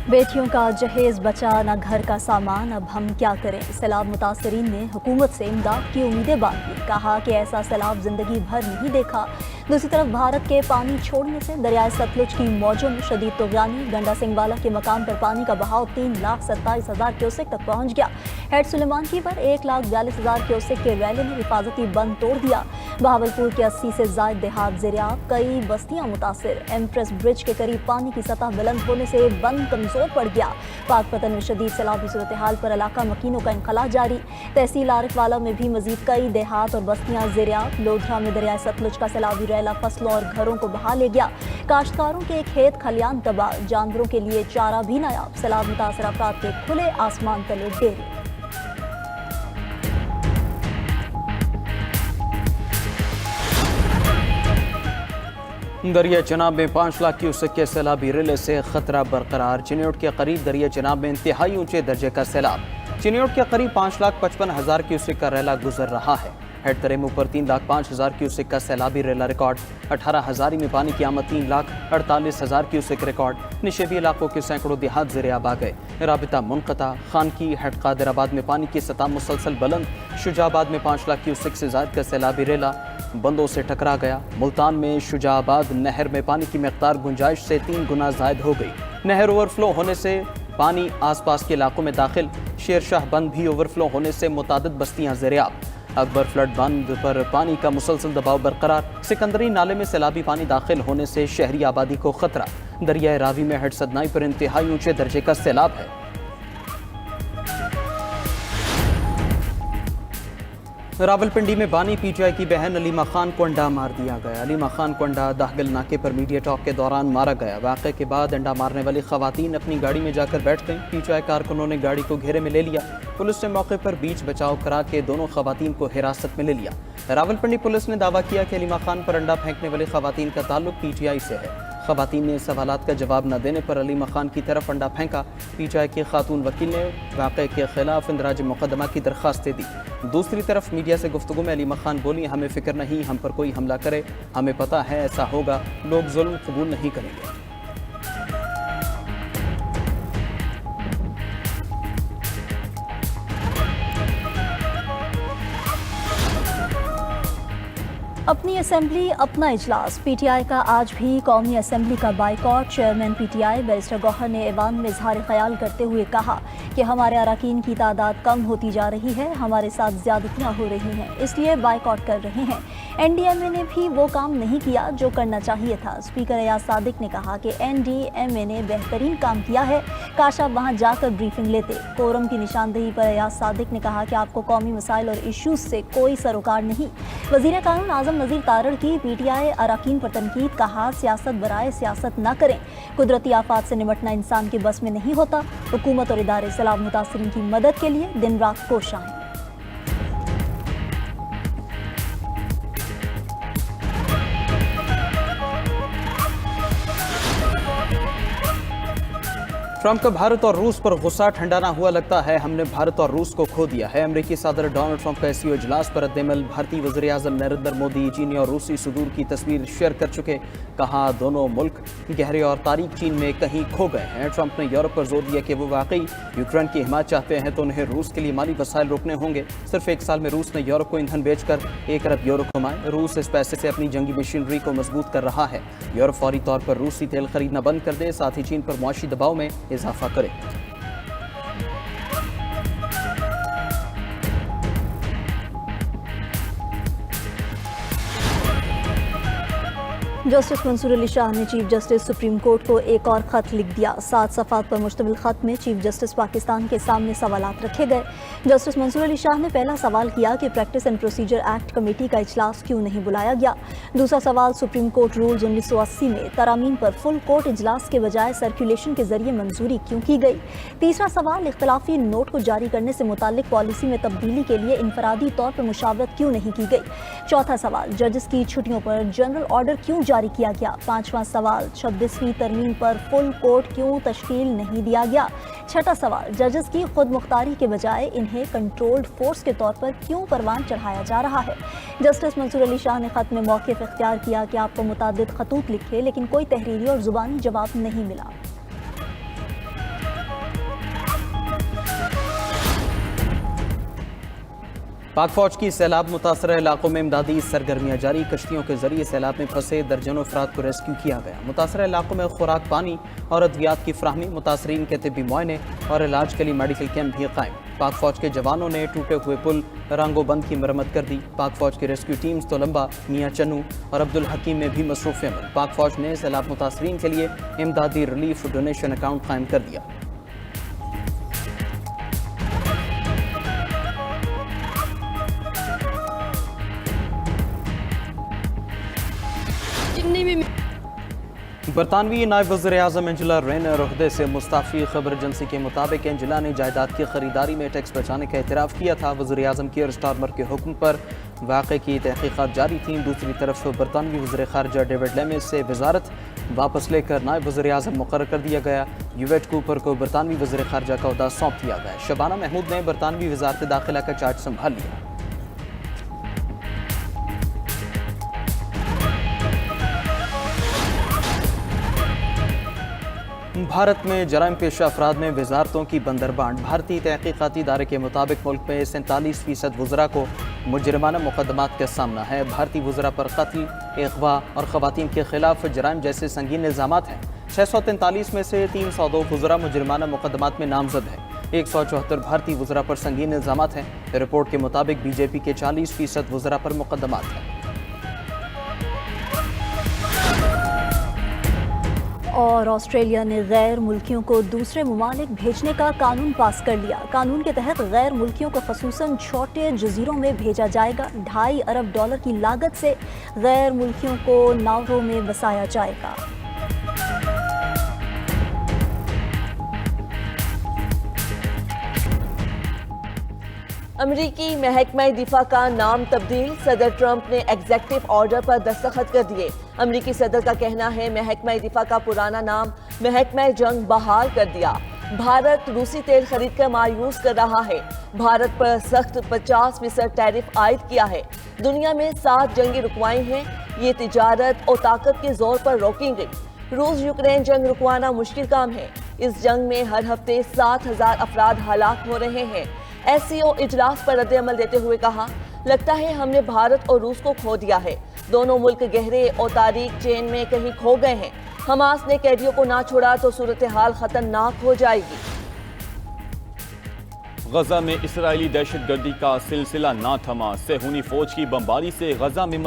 बेटियों का जहेज बचा न घर का सामान, अब हम क्या करें। सैलाब मुतासरीन ने हुकूमत से इमदाद की उम्मीदें बांधी। कहा कि ऐसा सैलाब जिंदगी भर नहीं देखा। दूसरी तरफ भारत के पानी छोड़ने से दरियाए सतलुज की मौजों में शदीद तूफानी। गंडा सिंहवाला के मकाम पर पानी का बहाव 3,27,000 क्यूसेक तक पहुंच गया। हेड सुलेमानकी पर 1,42,000 क्यूसेक के रैली ने हिफाजती बंद तोड़ दिया। बहावलपुर के 80 से जायद देहात ज़ेरियाब, कई बस्तियां मुतासिर। एम्प्रेस ब्रिज के करीब पानी की सतह बुलंद होने से बंद कमजोर पड़ गया। पाकपतन में शदीद सैलाबी सूरत हाल पर इलाका मकीनों का इनखला जारी। तहसील आरिफवाला में भी मजीद कई देहात और बस्तियां ज़ेरियाब। लोधरा में दरियाए सतलुज का सैलाबी रैला फसलों और घरों को बहा ले गया। काश्तकारों के खेत खलियान तबाह, जानवरों के लिए चारा भी नायाब। सैलाब मुतासर अफराद के खुले आसमान तले डेरे। दरिया चनाब में 5 लाख क्यूसेक के सैलाबी रिले से खतरा बरकरार। चिन्योट के करीब दरिया चनाब में इंतहाई ऊंचे दर्जे का सैलाब। चिन्योट के करीब 5,55,000 क्यूसेक का रेला गुजर रहा है। हेड तरेमू पर 3,05,000 क्यूसेक का सैलाबी रेला रिकॉर्ड। 18,000 में पानी की आमद 3,48,000 क्यूसेक रिकॉर्ड। निशेबी इलाकों के सैकड़ों देहात ज़ेरियाब आ गए। राबिता मुनक़ता। खानकी हेड कादिराबाद में पानी की सतह मुसलसल बुलंद। शुजाबाद में 5 लाख क्यूसेक से ज़ायद का सैलाबी रेला बंदों से टकरा गया। मुल्तान में शुजाबाद नहर में पानी की मकदार गुंजाइश से 3 गुना ज़ायद हो गई। नहर ओवरफ्लो होने से पानी आसपास के इलाकों में दाखिल। शेरशाह बंद भी ओवरफ्लो होने से मुतादिद बस्तियां ज़ेरियाब। अकबर फ्लड बंद पर पानी का मुसलसल दबाव बरकरार। सिकंदरी नाले में सैलाबी पानी दाखिल होने से शहरी आबादी को खतरा। दरियाए रावी में हेड सदनाई पर इंतहाई ऊंचे दर्जे का सैलाब है। रावलपिंडी में बानी पीटीआई की बहन अलीमा खान को अंडा मार दिया गया। अलीमा खान को अंडा दाहगल नाके पर मीडिया टॉक के दौरान मारा गया। वाक़े के बाद अंडा मारने वाली खवातीन अपनी गाड़ी में जाकर बैठ गईं। पीटीआई कारकुनों ने गाड़ी को घेरे में ले लिया। पुलिस ने मौके पर बीच बचाव करा के दोनों खवातीन को हिरासत में ले लिया। रावलपिंडी पुलिस ने दावा किया कि अलीमा खान पर अंडा फेंकने वाली खवातीन का ताल्लुक पीटीआई से है। खवातीन ने सवालात का जवाब न देने पर अलीमा खान की तरफ अंडा फेंका। पीटीआई के खातून वकील ने वाक़े के खिलाफ इंदराज मुकदमा की दरख्वास्त दी। दूसरी तरफ मीडिया से गुफ्तगू में अलीमा खान बोली, हमें फिक्र नहीं हम पर कोई हमला करे, हमें पता है ऐसा होगा, लोग जुल्म कबूल नहीं करेंगे। अपनी असेंबली अपना इजलास। पीटीआई का आज भी कौमी असेंबली का boycott. Chairman PTI barrister Gohar ने ऐवान में इजहार ख्याल करते हुए कहा कि हमारे अरकान की तादाद कम होती जा रही है, हमारे साथ ज्यादतियां हो रही हैं, इसलिए बाइकॉट कर रहे हैं। एनडीएमए ने भी वो काम नहीं किया जो करना चाहिए था। स्पीकर अयाज सादिक ने कहा कि एनडीएमए ने बेहतरीन काम किया है, काश आप वहां जाकर ब्रीफिंग लेते। कोरम की निशानदेही पर अयाज सादिक ने कहा कि आपको कौमी मसाइल और इशूज से कोई सरोकार नहीं। वज़ीर कानून आज़म नज़ीर तारड़ की पीटीआई अरकान पर तनकीद। कहा सियासत बराए सियासत न करें, कुदरती आफात से निपटना इंसान के बस में नहीं होता। हुकूमत और इदारे सैलाब मुतासरीन की मदद के लिए दिन रात कोशां हैं। ट्रंप का भारत और रूस पर गुस्सा ठंडा ना हुआ लगता है, हमने भारत और रूस को खो दिया है। अमेरिकी सदर डोनाल्ड ट्रंप का एससीओ इजलास पर रद्देमल भारतीय वज़ीर आज़म नरेंद्र मोदी चीनी और रूसी सुदूर की तस्वीर शेयर कर चुके। कहा दोनों मुल्क गहरे और तारीख चीन में कहीं खो गए हैं। ट्रंप ने यूरोप पर जोर दिया कि वो वाकई यूक्रेन की हिमायत चाहते हैं तो उन्हें रूस के लिए माली वसाइल रोकने होंगे। सिर्फ 1 साल में रूस ने यूरोप को ईंधन बेचकर 1 अरब यूरो कमाए। रूस इस पैसे से अपनी जंगी मशीनरी को मजबूत कर रहा है। यूरोप फौरी तौर पर रूसी तेल खरीदना बंद कर दे, साथ ही चीन पर मुआशी दबाव में इजाफा करे। जस्टिस मंसूर अली शाह ने चीफ जस्टिस सुप्रीम कोर्ट को एक और खत लिख दिया। 7 सफ़ात पर मुश्तमिल खत में चीफ जस्टिस पाकिस्तान के सामने सवालात रखे गए। जस्टिस मंसूर अली शाह ने पहला सवाल किया कि practice and procedure act committee का इजलास क्यों नहीं बुलाया गया। दूसरा सवाल सुप्रीम कोर्ट रूल्स 1980 में तरामीम पर फुल कोर्ट इजलास के बजाय सर्कुलेशन के जरिए मंजूरी क्यों की गई। तीसरा सवाल इख्तलाफी नोट को जारी करने से मुताल्लिक पॉलिसी में तब्दीली के लिए इनफरादी तौर पर मुशावरत क्यों नहीं की गई। चौथा सवाल जजेस की छुट्टियों पर जनरल ऑर्डर क्यों जारी किया गया। पांचवा सवाल 26वीं तरमीम पर फुल कोर्ट क्यों तश्कील नहीं दिया गया। छठा सवाल जजेस की खुद मुख्तारी के बजाय इन्हें कंट्रोल्ड फोर्स के तौर पर क्यों परवान चढ़ाया जा रहा है। जस्टिस मंसूर अली शाह ने खत में मौक़िफ़ इख्तियार किया कि आपको मुतादिद खतूत लिखे लेकिन कोई तहरीरी और ज़ुबानी जवाब नहीं मिला। پاک فوج کی سیلاب متاثرہ علاقوں میں امدادی سرگرمیاں جاری، کشتیوں کے ذریعے سیلاب میں پھنسے درجنوں افراد کو ریسکیو کیا گیا۔ متاثرہ علاقوں میں خوراک، پانی اور ادویات کی فراہمی، متاثرین کے طبی معائنے اور علاج کے لیے میڈیکل کیمپ بھی قائم۔ پاک فوج کے جوانوں نے ٹوٹے ہوئے پل رنگو بند کی مرمت کر دی۔ پاک فوج کی ریسکیو ٹیمز تولمبا، میاں چنو اور عبدالحکیم میں بھی مصروف عمل۔ پاک فوج نے سیلاب متاثرین کے لیے امدادی ریلیف ڈونیشن اکاؤنٹ قائم کر دیا۔ برطانوی نائب وزیر اعظم انجلا رینر عہدے سے مستعفی۔ خبر ایجنسی کے مطابق انجلا نے جائیداد کی خریداری میں ٹیکس بچانے کا اعتراف کیا تھا۔ وزیر اعظم کیئر سٹارمر کے حکم پر واقعے کی تحقیقات جاری تھیں۔ دوسری طرف برطانوی وزیر خارجہ ڈیوڈ لیمس سے وزارت واپس لے کر نائب وزیر اعظم مقرر کر دیا گیا۔ یویٹ کوپر کو برطانوی وزیر خارجہ کا عہدہ سونپ دیا گیا۔ شبانہ محمود نے برطانوی وزارت داخلہ کا چارج سنبھال لیا۔ بھارت میں جرائم پیشہ افراد میں وزارتوں کی بندربانٹ۔ بھارتی تحقیقاتی ادارے کے مطابق ملک میں 47% وزراء کو مجرمانہ مقدمات کا سامنا ہے۔ بھارتی وزراء پر قتل، اغوا اور خواتین کے خلاف جرائم جیسے سنگین الزامات ہیں۔ 643 میں سے 302 وزراء مجرمانہ مقدمات میں نامزد ہیں۔ 174 بھارتی وزراء پر سنگین الزامات ہیں۔ رپورٹ کے مطابق بی جے پی کے 40% وزراء پر مقدمات ہیں۔ اور آسٹریلیا نے غیر ملکیوں کو دوسرے ممالک بھیجنے کا قانون پاس کر لیا۔ قانون کے تحت غیر ملکیوں کو خصوصاً چھوٹے جزیروں میں بھیجا جائے گا۔ $2.5 ارب کی لاگت سے غیر ملکیوں کو ناورو میں بسایا جائے گا۔ امریکی محکمہ دفاع کا نام تبدیل، صدر ٹرمپ نے ایگزیکٹو آرڈر پر دستخط کر دیے۔ امریکی صدر کا کہنا ہے محکمہ دفاع کا پرانا نام محکمہ جنگ بحال کر دیا۔ بھارت روسی تیل خرید کر مایوس کر رہا ہے۔ بھارت پر سخت 50% ٹیرف عائد کیا ہے۔ دنیا میں 7 جنگیں رکوائی ہیں، یہ تجارت اور طاقت کے زور پر روکی گئی۔ روس یوکرین جنگ رکوانا مشکل کام ہے۔ اس جنگ میں ہر ہفتے 7,000 افراد ہلاک ہو رہے ہیں۔ ایس سی او اجلاس پر رد عمل دیتے ہوئے کہا، لگتا ہے ہم نے بھارت اور روس کو کھو دیا ہے۔ دونوں ملک گہرے اور تاریک چین میں کہیں کھو گئے ہیں۔ حماس نے قیدیوں کو نہ چھوڑا تو صورتحال خطرناک ہو جائے گی۔ غزہ میں اسرائیلی دہشت گردی کا سلسلہ نہ تھما۔ صہیونی فوج کی بمباری سے غزہ میں